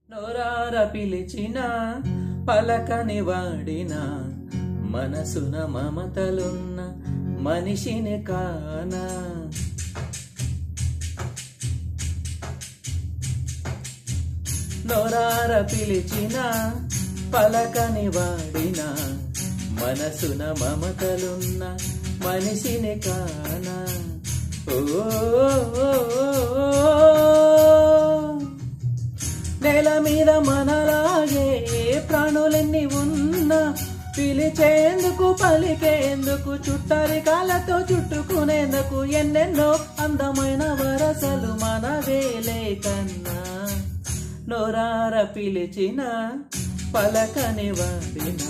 నోరార పిలిచిన పలకని వాడిన మనసున మమతలున్న మనిషిని కానా. నోరార పిలిచిన పలకని వాడిన మనసున మమతలున్న మనిషిని కానా. ఓ నేల మీద మనలాగే ప్రాణులెన్ని ఉన్నా పిలిచేందుకు పలికేందుకు చుట్టరికాలతో చుట్టుకునేందుకు ఎన్నెన్నో అందమైన వరసలు మనవేలే కన్నా. నోరార పిలిచిన పలకని వాడిన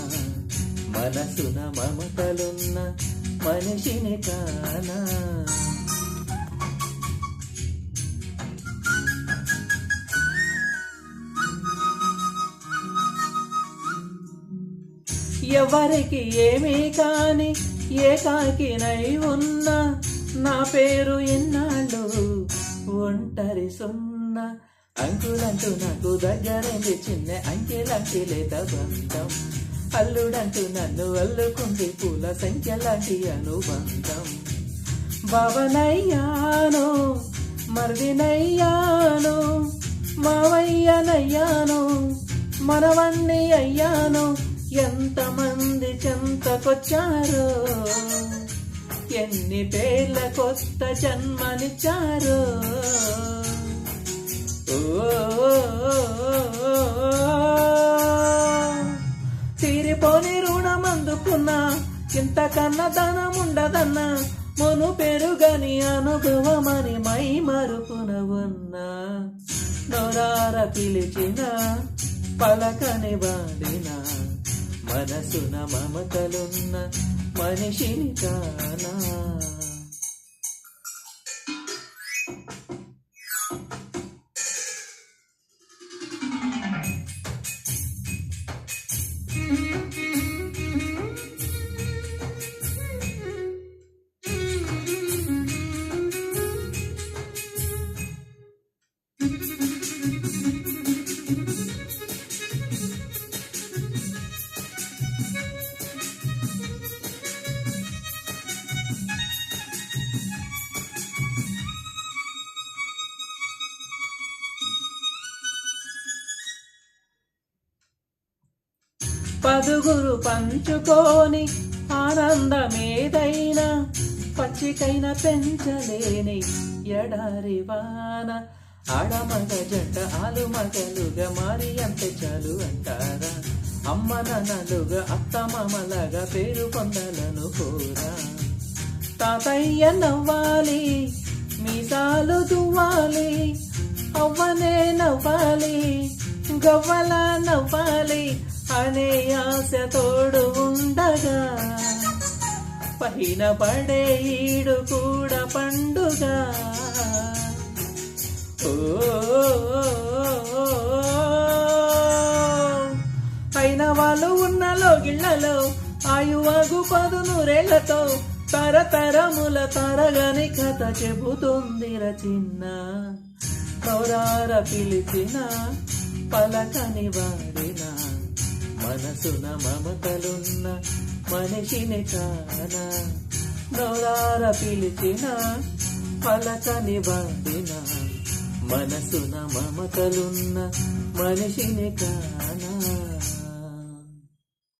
మనసున మమతలున్న మనిషిని కానా. ఎవరికి ఏమీ కాని ఏకాకినై ఉన్నా నా పేరు ఎన్నాళ్ళు ఒంటరి సున్నా. అంకులంటూ నాకు దగ్గరైంది చిన్న అంకెలాంటి లేత బంధం. అల్లుడంటూ నన్ను అల్లుకుంది పూల సంఖ్యలాంటి అనుబంధం. భవనయ్యాను మర్దినయ్యాను మావయ్యనయ్యాను మనవణ్ణి అయ్యాను. ఎంతమంది చెంతకొచ్చారో ఎన్ని పేర్ల కొత్త జన్మనిచ్చారో. తీరిపోని రుణం అందుకున్నా ఇంతకన్నా ధనం ఉండదన్నా. మును పెరుగని అనుభవమని మై మరుపున ఉన్నా. నోరార పిలిచిన పలకని వాడిన మనసున మమతలున్న మనిషిని కానా. పదుగురు పంచుకోని ఆనందమేదైనా పచ్చికైన పెంచలేని ఎడారి వాన. ఆడమగ జంట ఆలుమగలుగా మారి అంతే చాలు అంటారా. అమ్మ నాన్నలుగా అత్తమామలాగా పేరు పొందాలను కోరా. తాతయ్య నవ్వాలి మీసాలు దువ్వాలి అవ్వనే నవ్వాలి గవ్వల నవ్వాలి అనే ఆశ తోడు ఉండగా పైన పడే ఈడు కూడా పండుగ. అయిన వాళ్ళు ఉన్న లోగిళ్లలో ఆయువాగు 100 తరతరముల తరగని కథ చెబుతుందిర చిన్న. నోరార పిలిచిన పలకని వాడిన మనసున మమతలున్న మనిషిని కానా. నోరార పిలిచిన పలకని వాడిన మనసున మమతలున్న మనిషిని కానా.